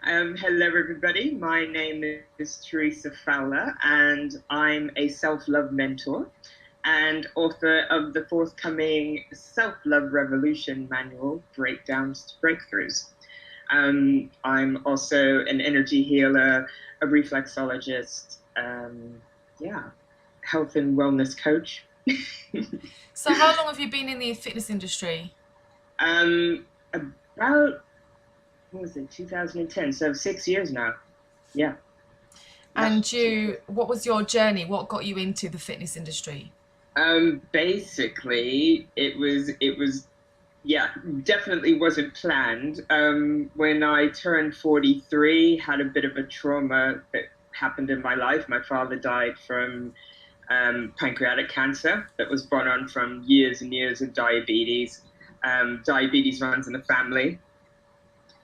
Hello, everybody. My name is Theresa Fowler, and I'm a self-love mentor and author of the forthcoming Self-Love Revolution manual, Breakdowns to Breakthroughs. I'm also an energy healer, a reflexologist, yeah, health and wellness coach. So how long have you been in the fitness industry? About, what was it, 2010? So 6 years now. Yeah. Yeah. What was your journey? What got you into the fitness industry? Basically, yeah, definitely wasn't planned. When I turned 43, had a bit of a trauma that happened in my life. My father died from pancreatic cancer that was brought on from years and years of diabetes. Diabetes runs in the family,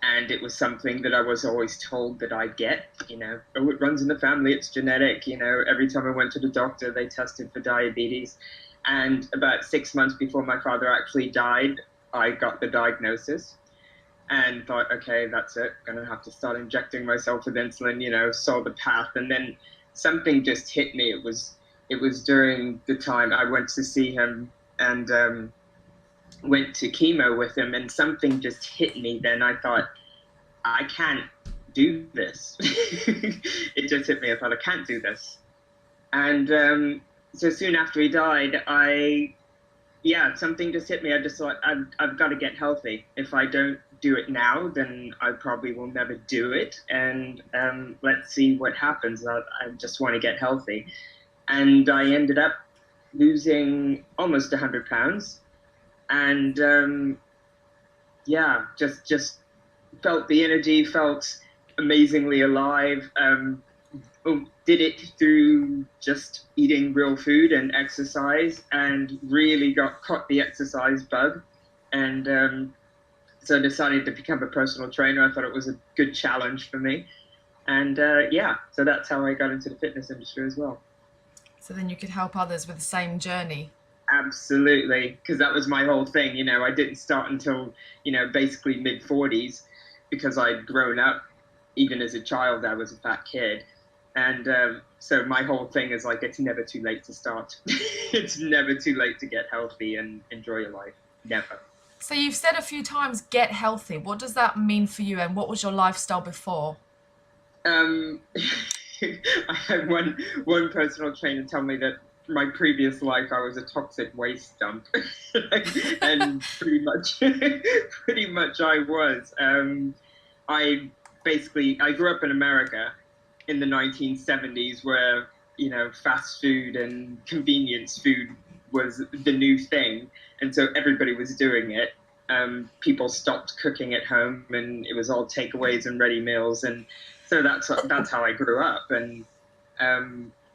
and it was something that I was always told that I'd get. Oh, it runs in the family, it's genetic. Every time I went to the doctor, they tested for diabetes. And about 6 months before my father actually died, I got the diagnosis and thought, okay, that's it. Gonna have to start injecting myself with insulin. Saw the path, and then something just hit me. It was during the time I went to see him, and went to chemo with him, and something just hit me. Then I thought, I can't do this. It just hit me. I thought, I can't do this. And so soon after he died, yeah, something just hit me. I just thought, I've got to get healthy. If I don't do it now, then I probably will never do it. And let's see what happens. I just want to get healthy. And I ended up losing almost 100 pounds. And yeah, just felt the energy, felt amazingly alive. Did it through just eating real food and exercise, and really got caught the exercise bug. And so I decided to become a personal trainer. I thought it was a good challenge for me. And yeah, so that's how I got into the fitness industry as well. So then you could help others with the same journey. Absolutely, because that was my whole thing. I didn't start until, basically mid 40s, because I'd grown up. Even as a child, I was a fat kid. And so my whole thing is like, it's never too late to start. It's never too late to get healthy and enjoy your life. Never. So you've said a few times get healthy. What does that mean for you and what was your lifestyle before? Um, I had one personal trainer tell me that my previous life I was a toxic waste dump, and pretty much I was. I I grew up in America in the 1970s, where fast food and convenience food was the new thing, and so everybody was doing it. People stopped cooking at home, and it was all takeaways and ready meals, and so that's how I grew up. And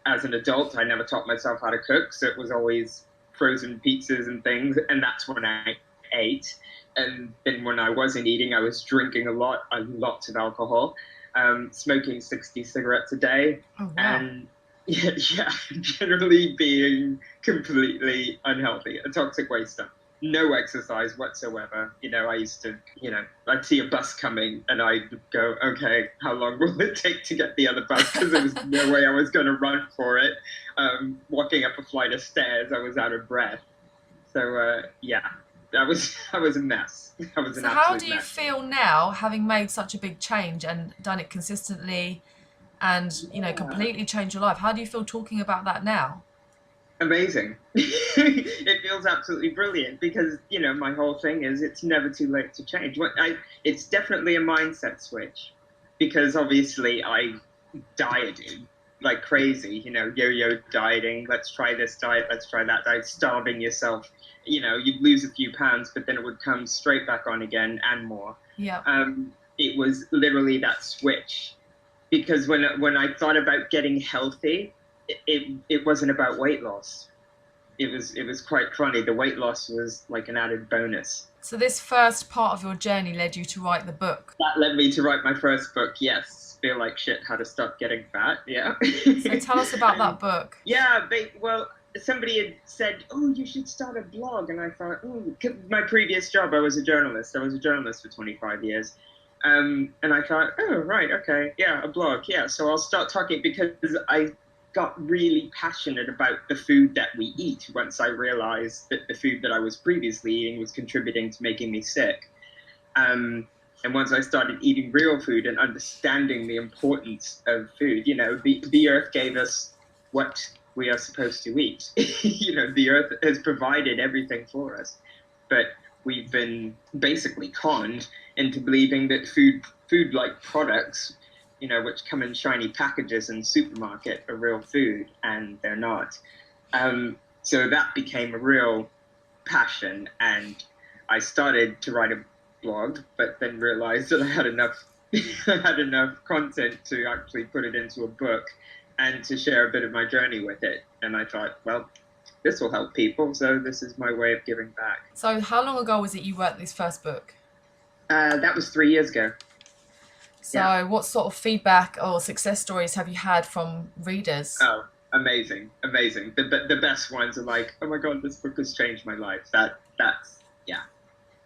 as an adult, I never taught myself how to cook, so it was always frozen pizzas and things, and that's when I ate. And then when I wasn't eating, I was drinking a lot of alcohol, smoking 60 cigarettes a day, Oh, wow. and yeah, yeah, generally being completely unhealthy, a toxic waster. No exercise whatsoever. I used to, I'd see a bus coming and I'd go, okay, how long will it take to get the other bus? Because there was no way I was going to run for it. Walking up a flight of stairs, I was out of breath. So yeah, I was a mess. I was an So how absolute do you mess. feel now having made such a big change and done it consistently and, Yeah. completely changed your life? How do you feel talking about that now? Amazing. It feels absolutely brilliant, because my whole thing is, it's never too late to change. It's definitely a mindset switch, because obviously I dieted like crazy. Yo-yo dieting. Let's try this diet. Let's try that diet. Starving yourself. You'd lose a few pounds, but then it would come straight back on again and more. Yeah. It was literally that switch, because when I thought about getting healthy, it wasn't about weight loss. It was quite funny. The weight loss was like an added bonus. So this first part of your journey led you to write the book. That led me to write my first book. Yes, Feel Like Shit: How to Stop Getting Fat. Yeah. So tell us about And that book. yeah, well, somebody had said, "Oh, you should start a blog," and I thought, "Oh, my previous job, I was a journalist. I was a journalist for 25 years." And I thought, oh, right, okay, yeah, a blog, yeah. So I'll start talking because I got really passionate about the food that we eat once I realized that the food that I was previously eating was contributing to making me sick. Um, and once I started eating real food and understanding the importance of food, the earth gave us what we are supposed to eat. The earth has provided everything for us, but we've been basically conned into believing that food like products, which come in shiny packages in the supermarket, are real food, and they're not. So that became a real passion, and I started to write a blog, but then realized that I had enough I had enough content to actually put it into a book and to share a bit of my journey with it. And I thought, well, this will help people, so this is my way of giving back. So how long ago was it you wrote this first book? That was 3 years ago. Yeah. So what sort of feedback or success stories have you had from readers? Oh, amazing, amazing. The best ones are like, oh my god, this book has changed my life. That's yeah,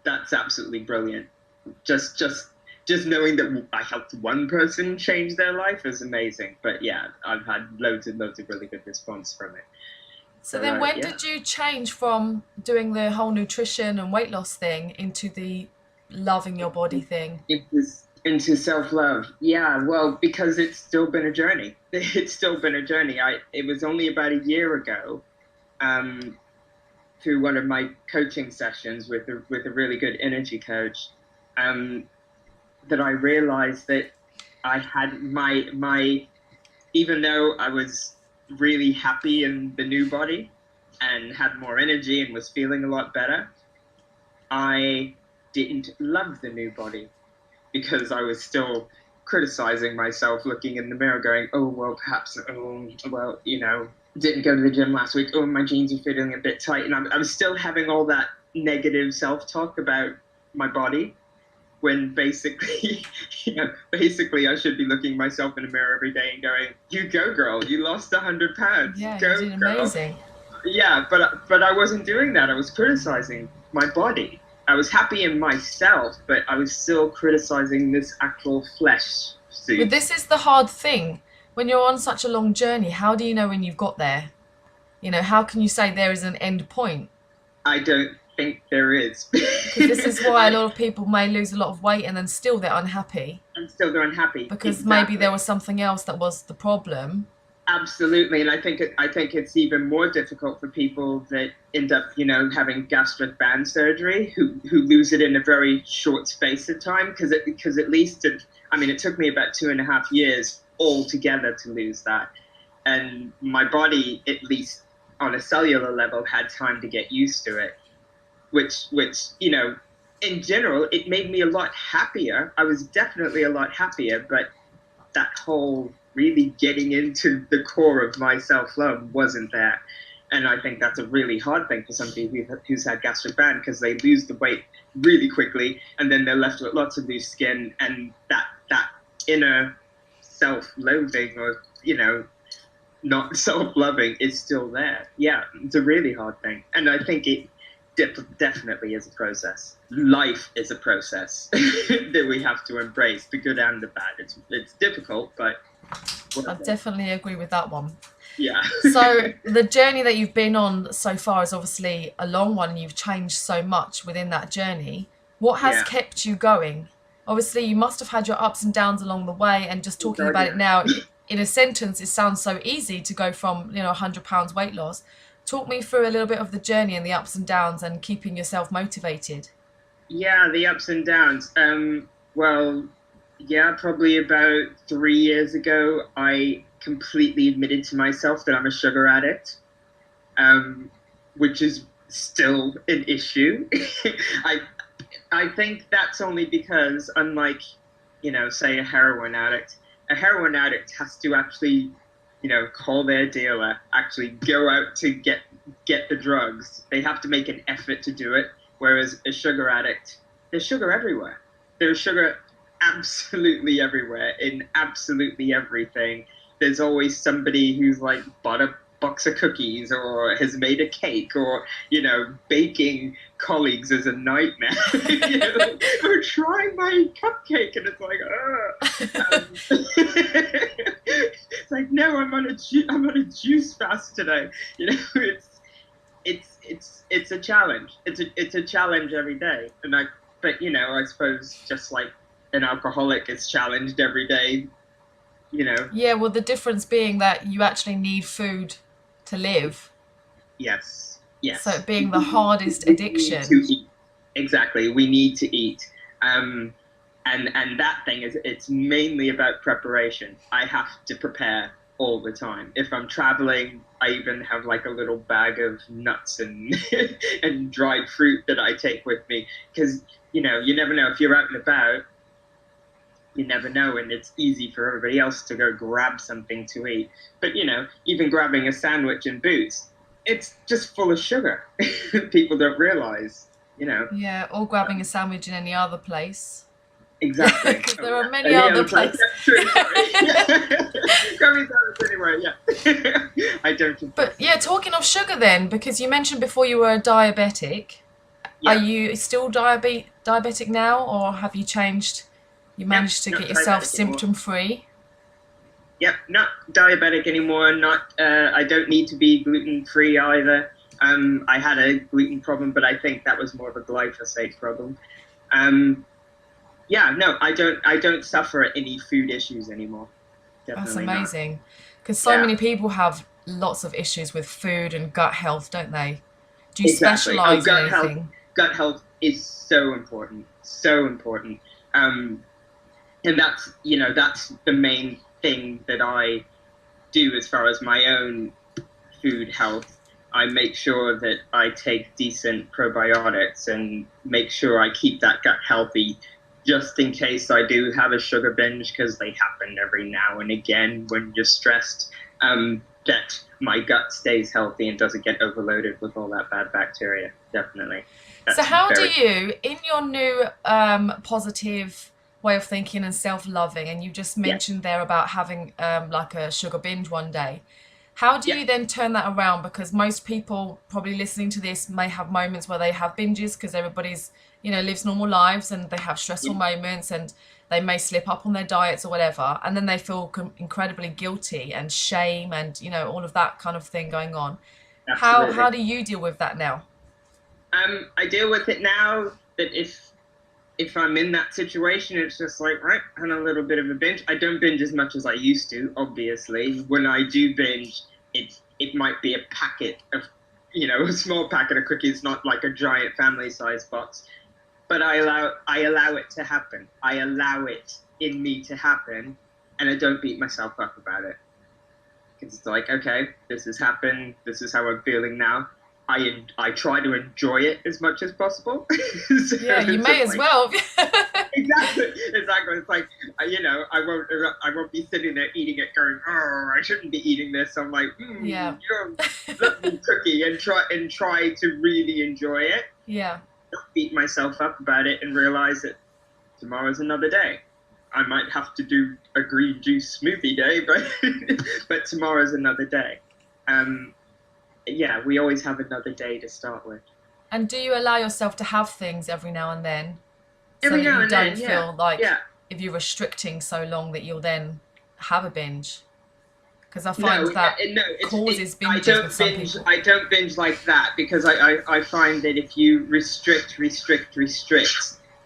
that's absolutely brilliant. Just knowing that I helped one person change their life is amazing. But yeah, I've had loads and loads of really good response from it. So then when Yeah. did you change from doing the whole nutrition and weight loss thing into the loving your body thing? It was into self-love. Yeah, well, because it's still been a journey. It's still been a journey. It was only about a year ago, um, through one of my coaching sessions with a really good energy coach, um, that I realized that I had my even though I was really happy in the new body and had more energy and was feeling a lot better, I didn't love the new body because I was still criticizing myself, looking in the mirror, going, "Oh well, perhaps, oh well, didn't go to the gym last week. Oh, my jeans are fitting a bit tight," and I'm still having all that negative self-talk about my body. When basically, basically I should be looking myself in the mirror every day and going, "You go, girl! You lost 100 pounds. Yeah, you Go, did girl!" amazing. Yeah, but I wasn't doing that. I was criticizing my body. I was happy in myself, but I was still criticizing this actual flesh But suit. this is the hard thing. When you're on such a long journey, how do you know when you've got there? How can you say there is an end point? I don't think there is. Because this is why a lot of people may lose a lot of weight and then still they're unhappy. I'm still unhappy. Because maybe Exactly. there was something else that was the problem. Absolutely, and I think it's even more difficult for people that end up, having gastric band surgery, who lose it in a very short space of time, because at least it took me about 2.5 years altogether to lose that, and my body, at least on a cellular level, had time to get used to it, which in general, it made me a lot happier. I was definitely a lot happier, but that whole really getting into the core of my self-love wasn't there. And I think that's a really hard thing for somebody who's had gastric band, because they lose the weight really quickly and then they're left with lots of loose skin, and that inner self-loathing, or not self-loving, is still there. Yeah, it's a really hard thing, and I think it definitely is a process. Life is a process that we have to embrace, the good and the bad. It's difficult, but I definitely agree with that one. yeah. So the journey that you've been on so far is obviously a long one, and you've changed so much within that journey. What has Yeah. kept you going? Obviously, you must have had your ups and downs along the way, and just talking about it Yeah. now in a sentence, it sounds so easy to go from 100 pounds weight loss. Talk me through a little bit of the journey and the ups and downs and keeping yourself motivated. Yeah, the ups and downs. Well, yeah, probably about 3 years ago, I completely admitted to myself that I'm a sugar addict, um, which is still an issue. I I think that's only because, unlike, say a heroin addict has to actually, call their dealer, actually go out to get the drugs. They have to make an effort to do it. Whereas a sugar addict, there's sugar everywhere. There's sugar absolutely everywhere in absolutely everything. There's always somebody who's like box of cookies or has made a cake, or baking colleagues is a nightmare. Or try my cupcake, and it's like, it's like, no, I'm on a juice fast today. It's a challenge. It's a challenge every day, but I suppose just like an alcoholic is challenged every day. Yeah, well, the difference being that you actually need food to live. Yes, So it yes. being the hardest We need to addiction. eat. Exactly. We need to eat. Um, and that thing is, it's mainly about preparation. I have to prepare all the time. If I'm traveling, I even have like a little bag of nuts and and dried fruit that I take with me, because you never know if you're out and about. You never know, and it's easy for everybody else to go grab something to eat. But even grabbing a sandwich in Boots, it's just full of sugar. People don't realize, Yeah, or grabbing a sandwich in any other place. exactly. Because Oh there are yeah, many any other other place? places. That's true. Sorry. Grabbing sandwich anywhere. Yeah. I don't But confess yeah, anymore. talking of sugar then, because you mentioned before you were a diabetic. Are Yeah. you still diabetic now, or have you changed? You Yep. managed to get Not yourself diabetic anymore. symptom free? Yep. Not diabetic anymore. Not. I don't need to be gluten free either. I had a gluten problem, but I think that was more of a glyphosate problem. Um, yeah, no, I don't suffer any food issues anymore. That's Definitely not. amazing. Because so Yeah, many people have lots of issues with food and gut health, don't they? Do you exactly. Oh, specialize in anything? gut health is so important, so important. Um, and that's the main thing that I do as far as my own food health. I make sure that I take decent probiotics and make sure I keep that gut healthy, just in case I do have a sugar binge, because they happen every now and again when you're stressed. That my gut stays healthy and doesn't get overloaded with all that bad bacteria. Definitely. So, That's how do very. you, in your new positive way of thinking and self loving, and you just Yeah, mentioned there about having like a sugar binge one day, how do yeah, you then turn that around? Because most people probably listening to this may have moments where they have binges because everybody's, lives normal lives and they have stressful yeah, moments and they may slip up on their diets or whatever. And then they feel incredibly guilty and shame and, all of that kind of thing going on. How absolutely. do you deal with that now? I deal with it now that if I'm in that situation, it's just like, right, and a little bit of a binge. I don't binge as much as I used to, obviously. When I do binge, it might be a packet of, a small packet of cookies, not like a giant family size box. But I allow it to happen. I allow it in me to happen, and I don't beat myself up about it. Because it's like, okay, this has happened. This is how I'm feeling now. I try to enjoy it as much as possible. So Yeah, you it's may just as like, well. exactly. It's like, I won't be sitting there eating it, going, oh, I shouldn't be eating this. I'm like, Yeah, you're a lovely cookie, and try to really enjoy it. yeah. Not beat myself up about it, and realize that tomorrow's another day. I might have to do a green juice smoothie day, but but tomorrow's another day. Um, yeah, we always have another day to start with. And do you allow yourself to have things every now and then so Every that now you and don't then, yeah, feel like yeah. if you're restricting so long that you'll then have a binge? Because I find No, that no, causes I binges with don't some binge. people. I don't binge like that, because I find that if you restrict,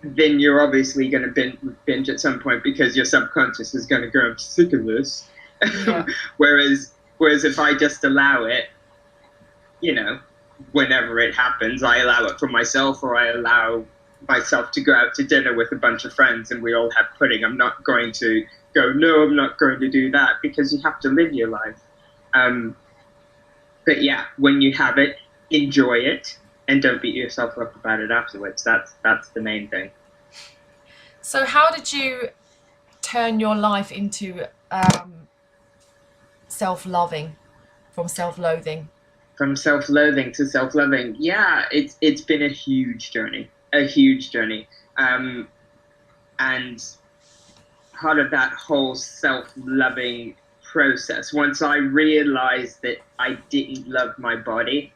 then you're obviously going to binge at some point, because your subconscious is going to go, I'm sick of this. Yeah, Whereas if I just allow it, you know, whenever it happens, I allow it for myself, or I allow myself to go out to dinner with a bunch of friends and we all have pudding. I'm not going to go, no, I'm not going to do that, because you have to live your life. Um, but yeah, when you have it, enjoy it, and don't beat yourself up about it afterwards. That's the main thing. so how did you turn your life into self-loving from self-loathing? From self-loathing to self-loving, yeah, it's been a huge journey. And part of that whole self-loving process. Once I realized that I didn't love my body,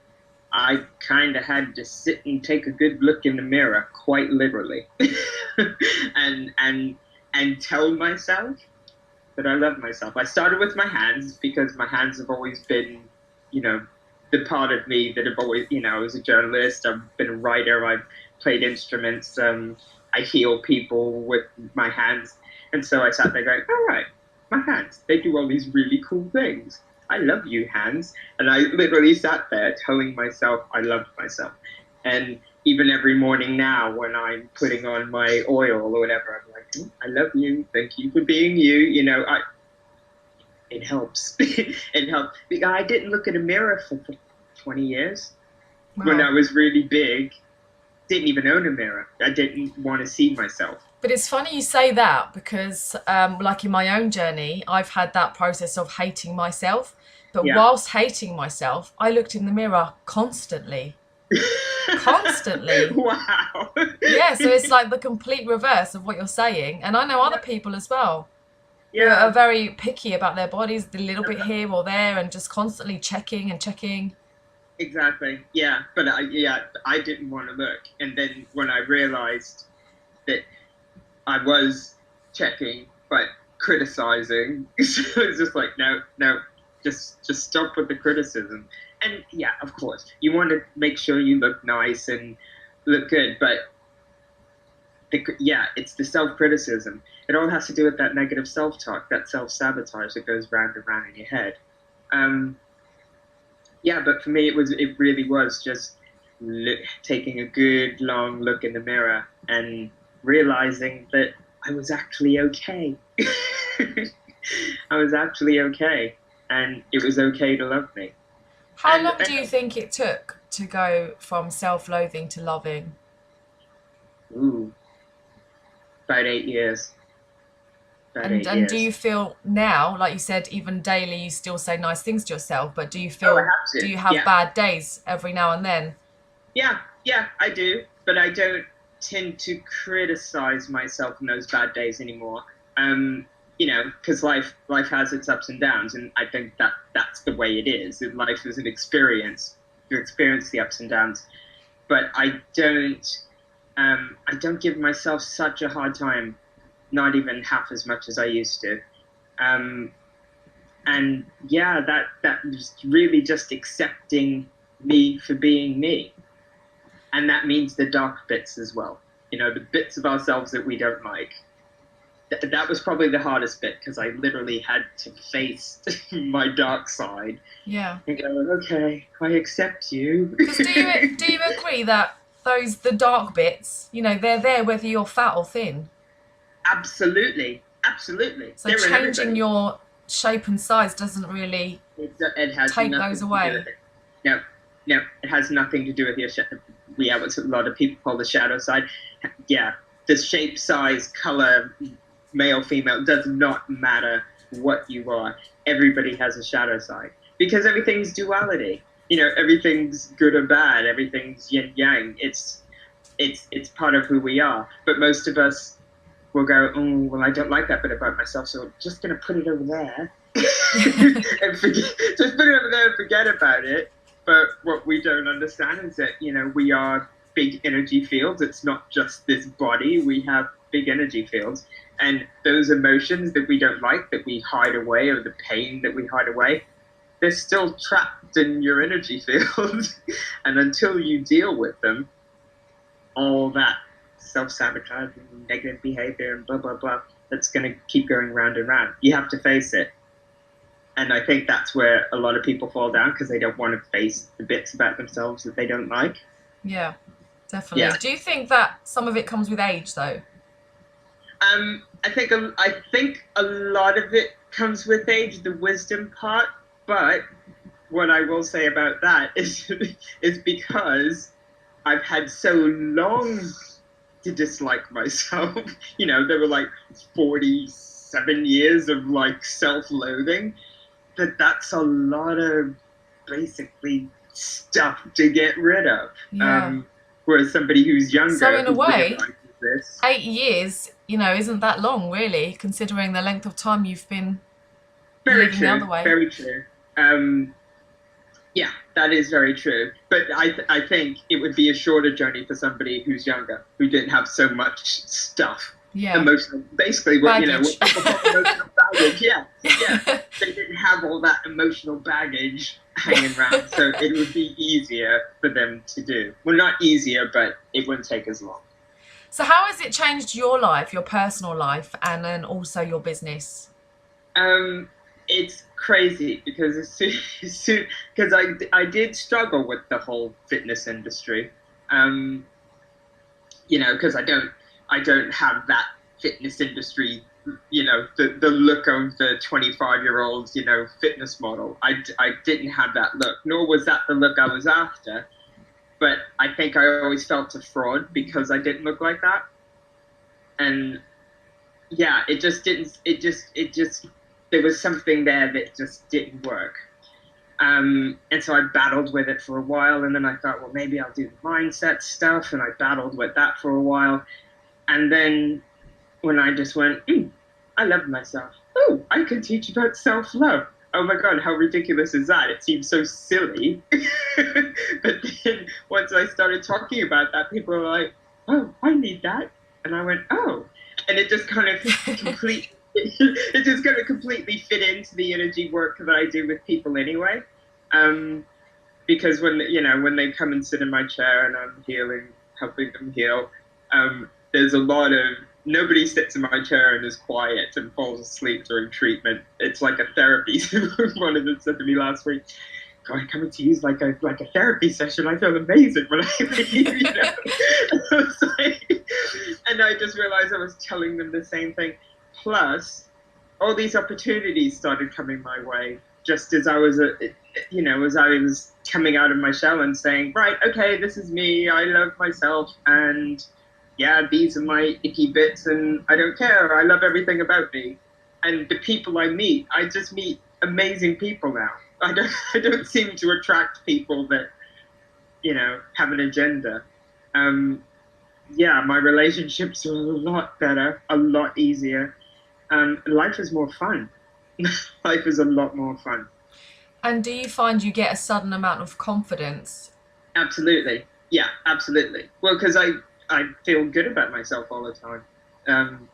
I kind of had to sit and take a good look in the mirror, quite literally, and tell myself that I love myself. I started with my hands because my hands have always been, you know, the part of me that have always, I was a journalist, I've been a writer, I've played instruments, I heal people with my hands. And so I sat there going, all right, my hands, they do all these really cool things. I love you, hands. And I literally sat there telling myself I loved myself. And even every morning now when I'm putting on my oil or whatever, I'm like, I love you. Thank you for being you. It helps. It helps. I didn't look in a mirror for 20 years. Wow. When I was really big, didn't even own a mirror. I didn't want to see myself. But it's funny you say that because, like in my own journey, I've had that process of hating myself. But Yeah. whilst hating myself, I looked in the mirror constantly. Constantly. Wow. Yeah, so it's like the complete reverse of what you're saying. And I know other people as well who Yeah. are very picky about their bodies, a little bit here or there, and just constantly checking and checking. Exactly. Yeah. But I didn't want to look. And then when I realized that I was checking, but criticizing, so it's just like, no, just stop with the criticism. And yeah, of course, you want to make sure you look nice and look good, but it's the self-criticism. It all has to do with that negative self-talk, that self-sabotage that goes round and round in your head. But for me, it really was just taking a good long look in the mirror and realizing that I was actually okay. I was actually okay, and it was okay to love me. How long do you think it took to go from self-loathing to loving? Ooh, about 8 years. And do you feel now, like you said, even daily, you still say nice things to yourself, but do you Oh, I feel, have to. do you have Yeah. bad days every now and then? Yeah, I do, but I don't tend to criticize myself in those bad days anymore. Because life has its ups and downs, and I think that's the way it is. Life is an experience. You experience the ups and downs, but I don't give myself such a hard time, not even half as much as I used to. And yeah, that was really just accepting me for being me. And that means the dark bits as well. The bits of ourselves that we don't like. That was probably the hardest bit because I literally had to face my dark side. Yeah. And go, okay, I accept you. Because do you agree that the dark bits, they're there whether you're fat or thin? Absolutely. So they're changing your shape and size doesn't really it has take those away. No, it has nothing to do with your shadow. What a lot of people call the shadow side. Yeah, the shape, size, color, male, female, does not matter what you are. Everybody has a shadow side because everything's duality. Everything's good or bad. Everything's yin yang. It's part of who we are. But most of us will go, oh, well, I don't like that bit about myself, so I'm just going to put it over there and just put it over there and forget about it. But what we don't understand is that, we are big energy fields. It's not just this body. We have big energy fields. And those emotions that we don't like, that we hide away, or the pain that we hide away, they're still trapped in your energy field. And until you deal with them, all that self-sabotage and negative behavior and blah, blah, blah, that's going to keep going round and round. You have to face it. And I think that's where a lot of people fall down because they don't want to face the bits about themselves that they don't like. Yeah, definitely. Yeah. Do you think that some of it comes with age, though? I think a lot of it comes with age, the wisdom part. But what I will say about that is because I've had so long to dislike myself. There were like 47 years of like self-loathing. That's a lot of basically stuff to get rid of. Yeah. Whereas somebody who's younger, so in a way, 8 years, isn't that long really, considering the length of time you've been Very living the other true. way. Very true. Um, yeah, that is very true. But I think it would be a shorter journey for somebody who's younger, who didn't have so much stuff, Yeah. emotional. Basically, what Baggage. people call emotional baggage. Yeah, yeah. They didn't have all that emotional baggage hanging around, so it would be easier for them to do. Well, not easier, but it wouldn't take as long. So how has it changed your life, your personal life, and then also your business? Um, it's crazy because because I did struggle with the whole fitness industry. Um, because I don't have that fitness industry. The look of the 25-year-old fitness model. I didn't have that look, nor was that the look I was after. But I think I always felt a fraud because I didn't look like that, and yeah, it just didn't. It just there was something there that just didn't work. And so I battled with it for a while, and then I thought, well, maybe I'll do the mindset stuff, and I battled with that for a while, and then when I just went, I love myself. Oh, I can teach about self-love. Oh my God, how ridiculous is that? It seems so silly. But then once I started talking about that, people were like, oh, I need that. And I went, oh. And it just kind of completely fit into the energy work that I do with people anyway. Um, because when they come and sit in my chair and I'm helping them heal, there's a lot of nobody sits in my chair and is quiet and falls asleep during treatment. It's like a therapy. One of them said to me last week, God, coming to use like a therapy session. I feel amazing when I leave. And I just realized I was telling them the same thing. Plus, all these opportunities started coming my way just as I was as I was coming out of my shell and saying, right, okay, this is me. I love myself, and yeah, these are my icky bits, and I don't care. I love everything about me. And the people I just meet amazing people now. I don't seem to attract people that have an agenda. Um, yeah, my relationships are a lot better, a lot easier. Life is more fun. Life is a lot more fun. And do you find you get a sudden amount of confidence? Absolutely. Yeah, absolutely. Well, because I feel good about myself all the time. Um,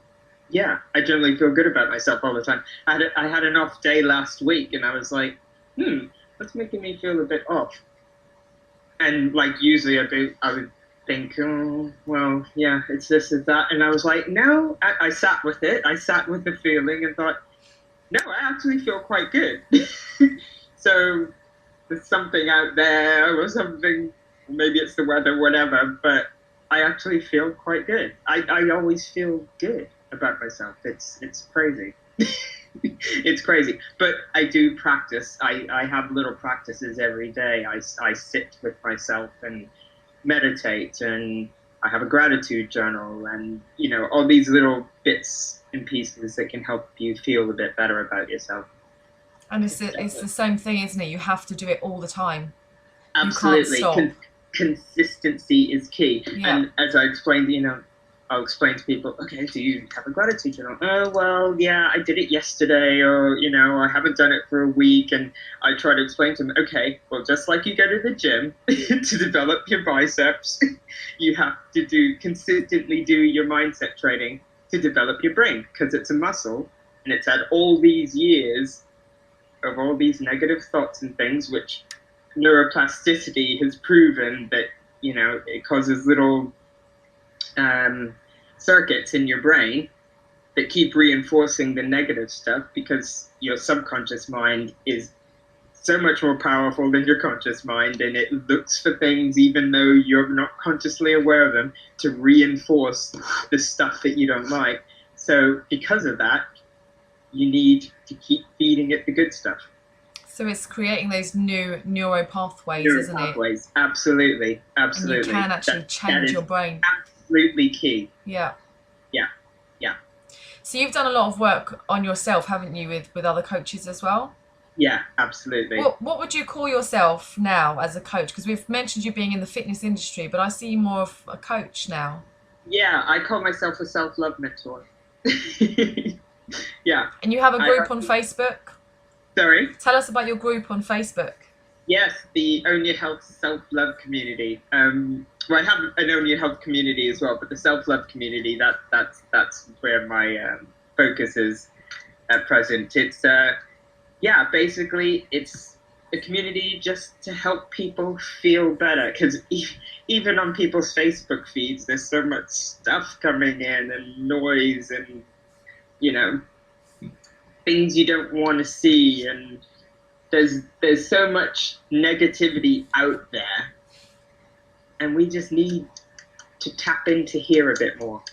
yeah, I generally feel good about myself all the time. I had an off day last week, and I was like, that's making me feel a bit off. And like usually I would think, oh, well, yeah, it's this, it's that. And I was like, no, I sat with it. I sat with the feeling and thought, no, I actually feel quite good. So there's something out there or something, maybe it's the weather, whatever, but I actually feel quite good. I always feel good about myself. It's crazy. It's crazy. But I do practice. I have little practices every day. I sit with myself and meditate, and I have a gratitude journal, and all these little bits and pieces that can help you feel a bit better about yourself. And it's the same thing, isn't it? You have to do it all the time. You can't Absolutely. stop. Consistency is key. Yeah. And as I explained, I'll explain to people, okay, do you have a gratitude journal? Oh, well, yeah, I did it yesterday, or, I haven't done it for a week. And I try to explain to them, okay, well, just like you go to the gym to develop your biceps, you have to consistently do your mindset training to develop your brain, because it's a muscle, and it's had all these years of all these negative thoughts and things, which neuroplasticity has proven that it causes little circuits in your brain that keep reinforcing the negative stuff, because your subconscious mind is so much more powerful than your conscious mind, and it looks for things even though you're not consciously aware of them to reinforce the stuff that you don't like. So because of that, you need to keep feeding it the good stuff. So it's creating those new neuro pathways, Neural isn't it? pathways, absolutely, And you absolutely. can actually That change is your brain. absolutely key. Yeah. Yeah, yeah, So you've done a lot of work on yourself, haven't you, with other coaches as well? yeah, absolutely. What would you call yourself now as a coach? Because we've mentioned you being in the fitness industry, but I see you more of a coach now. Yeah, I call myself a self-love mentor. Yeah, And you have a I, group on Facebook? Sorry. Tell us about your group on Facebook. Yes, the Own Your Health self-love community. Well, I have an Own Your Health community as well, but the self-love community, that's where my focus is at present. It's yeah, basically it's a community just to help people feel better. Because even on people's Facebook feeds, there's so much stuff coming in and noise and you know things you don't want to see, and there's so much negativity out there, and we just need to tap into here a bit more,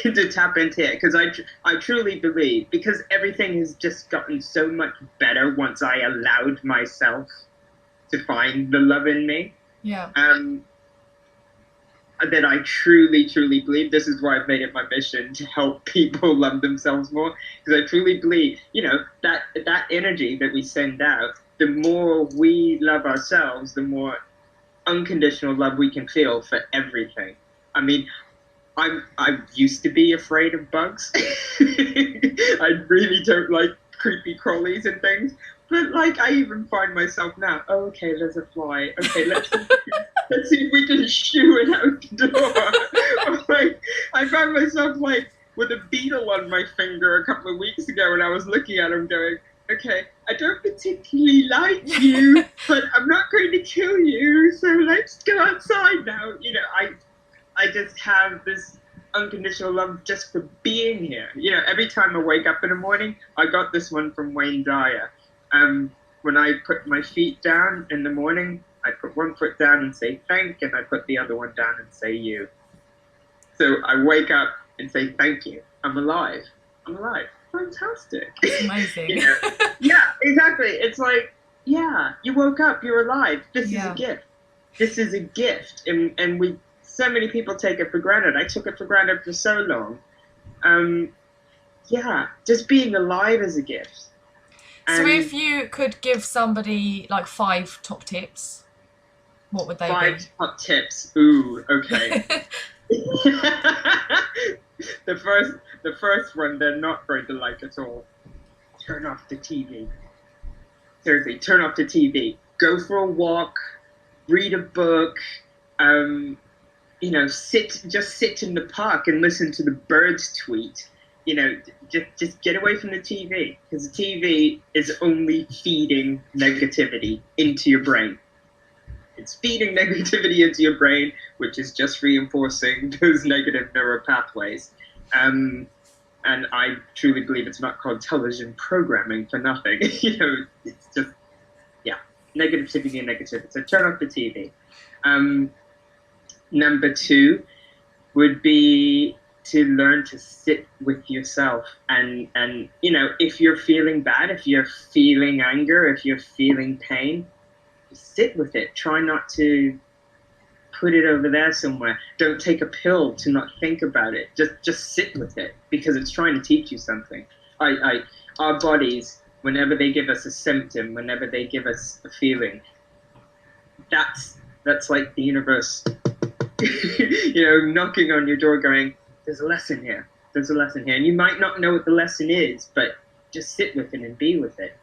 to tap into it, because I truly believe, because everything has just gotten so much better once I allowed myself to find the love in me. Yeah. That I truly, truly believe. This is why I've made it my mission to help people love themselves more, because I truly believe, that energy that we send out, the more we love ourselves, the more unconditional love we can feel for everything. I mean, I used to be afraid of bugs. I really don't like creepy crawlies and things. But like, I even find myself now. Oh, okay, there's a fly. Okay, let's see if we can shoo it out the door. Like, I found myself like with a beetle on my finger a couple of weeks ago, and I was looking at him going, okay, I don't particularly like you, but I'm not going to kill you, so let's go outside now. I just have this unconditional love just for being here. Every time I wake up in the morning, I got this one from Wayne Dyer. When I put my feet down in the morning, I put one foot down and say thank, and I put the other one down and say you. So I wake up and say thank you. I'm alive. I'm alive. Fantastic. Amazing. Yeah, exactly. It's like, yeah, you woke up, you're alive. This is a gift. This is a gift. And so many people take it for granted. I took it for granted for so long. Yeah, just being alive is a gift. So if you could give somebody like 5 top tips, what would they be? 5 top tips. Ooh, okay. The first one they're not going to like at all. Turn off the TV. Seriously, turn off the TV. Go for a walk. Read a book. Sit in the park and listen to the birds tweet. Just get away from the TV, because the TV is only feeding negativity into your brain. It's feeding negativity into your brain, which is just reinforcing those negative neural pathways. And I truly believe it's not called television programming for nothing. It's just, yeah, negativity and negativity. So turn off the TV. Number 2 would be to learn to sit with yourself. And if you're feeling bad, if you're feeling anger, if you're feeling pain, sit with it. Try not to put it over there somewhere. Don't take a pill to not think about it. Just sit with it, because it's trying to teach you something. Our bodies, whenever they give us a symptom, whenever they give us a feeling, that's like the universe, knocking on your door going, there's a lesson here. There's a lesson here. And you might not know what the lesson is, but just sit with it and be with it.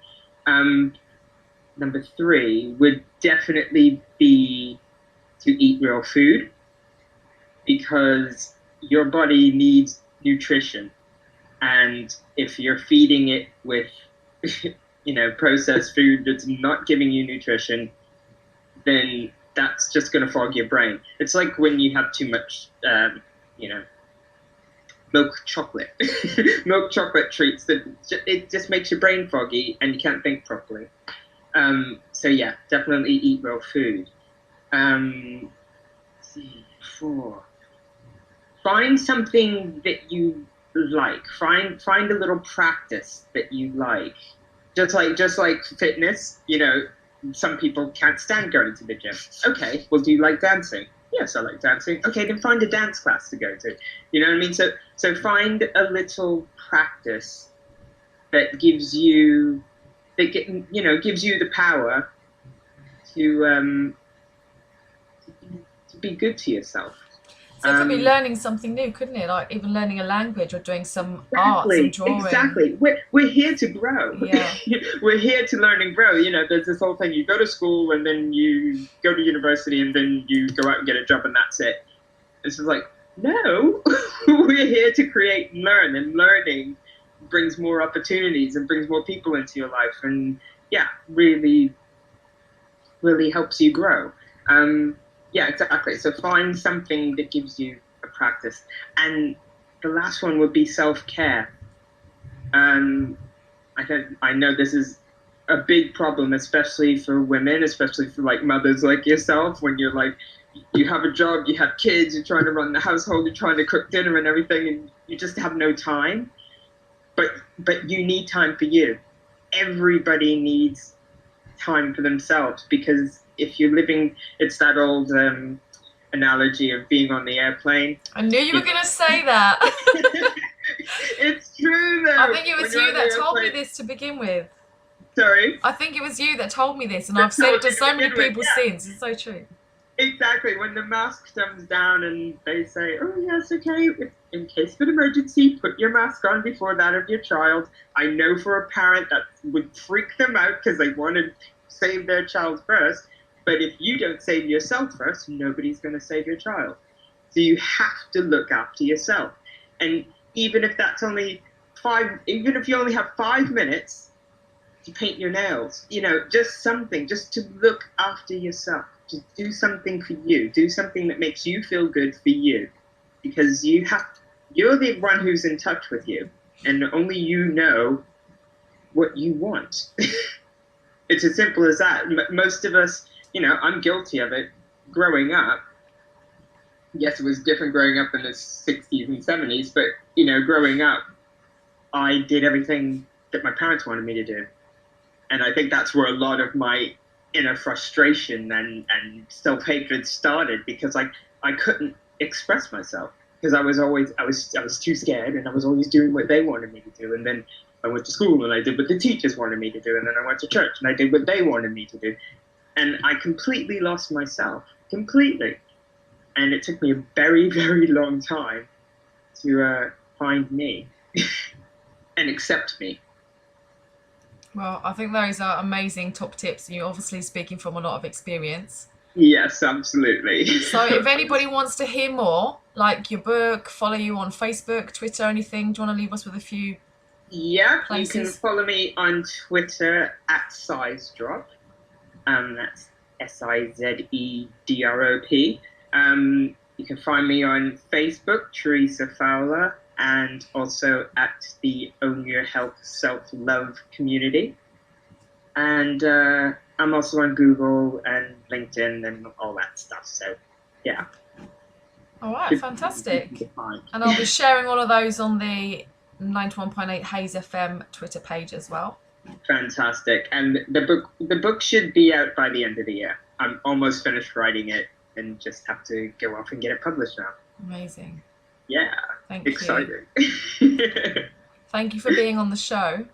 Number 3 would definitely be to eat real food, because your body needs nutrition. And if you're feeding it with, processed food that's not giving you nutrition, then that's just going to fog your brain. It's like when you have too much, milk chocolate. Milk chocolate treats, it just makes your brain foggy and you can't think properly. So yeah, definitely eat real food. Let's see, 4. Find something that you like. Find a little practice that you like. Just like fitness, some people can't stand going to the gym. Okay, well, do you like dancing? Yes, I like dancing. Okay, then find a dance class to go to. You know what I mean? So find a little practice that gives you the power to be good to yourself. So it could be learning something new, couldn't it? Like even learning a language or doing some art, some Exactly, drawing. exactly. We're here to grow. Yeah. We're here to learn and grow. You know, there's this whole thing. You go to school and then you go to university and then you go out and get a job and that's it. It's just like, no, we're here to create and learn, and learning brings more opportunities and brings more people into your life, and yeah, really, really helps you grow. Yeah, exactly. So find something that gives you a practice, and the last one would be self care. Um, I know this is a big problem, especially for women, especially for like mothers like yourself, when you're like, you have a job, you have kids, you're trying to run the household, you're trying to cook dinner and everything, and you just have no time. But you need time for you. Everybody needs time for themselves, because if you're living, it's that old analogy of being on the airplane. I knew you were You going to say that. it's true though. I think it was When you're you on the that told me airplane, this to begin with. sorry, I think it was you that told me this, and I've that said told it to you to so many begin with. people Yeah, since. It's so true. exactly. When the mask comes down and they say, "Oh yes, okay, in case of an emergency, put your mask on before that of your child." I know for a parent that would freak them out because they want to save their child first. But if you don't save yourself first, nobody's going to save your child. So you have to look after yourself. And even if that's only even if you only have 5 minutes to paint your nails, you know, just something, just to look after yourself, to do something for you, do something that makes you feel good for you, because you're the one who's in touch with you, and only you know what you want. It's as simple as that. Most of us, you know, I'm guilty of it growing up. Yes, it was different growing up in the 60s and 70s, but, you know, growing up, I did everything that my parents wanted me to do. And I think that's where a lot of my inner frustration and self hatred started, because I couldn't express myself, because I was too scared, and I was always doing what they wanted me to do. And then I went to school and I did what the teachers wanted me to do, and then I went to church and I did what they wanted me to do. And I completely lost myself, completely. And it took me a very, very long time to find me and accept me. Well, I think those are amazing top tips. You're obviously speaking from a lot of experience. Yes, absolutely. So if anybody wants to hear more, like your book, follow you on Facebook, Twitter, anything, do you want to leave us with a few Yeah, you can places? follow me on Twitter at size drop. That's SIZEDROP. You can find me on Facebook, Theresa Fowler, and also at the Own Your Health Self Love community. And I'm also on Google and LinkedIn and all that stuff. So, yeah. All right, fantastic. And I'll be sharing all of those on the 91.8 Hayes FM Twitter page as well. Fantastic. And the book should be out by the end of the year. I'm almost finished writing it and just have to go off and get it published now. Amazing. Yeah. Thank Exciting. you. Thank you for being on the show.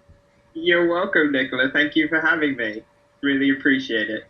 You're welcome, Nicola. Thank you for having me. Really appreciate it.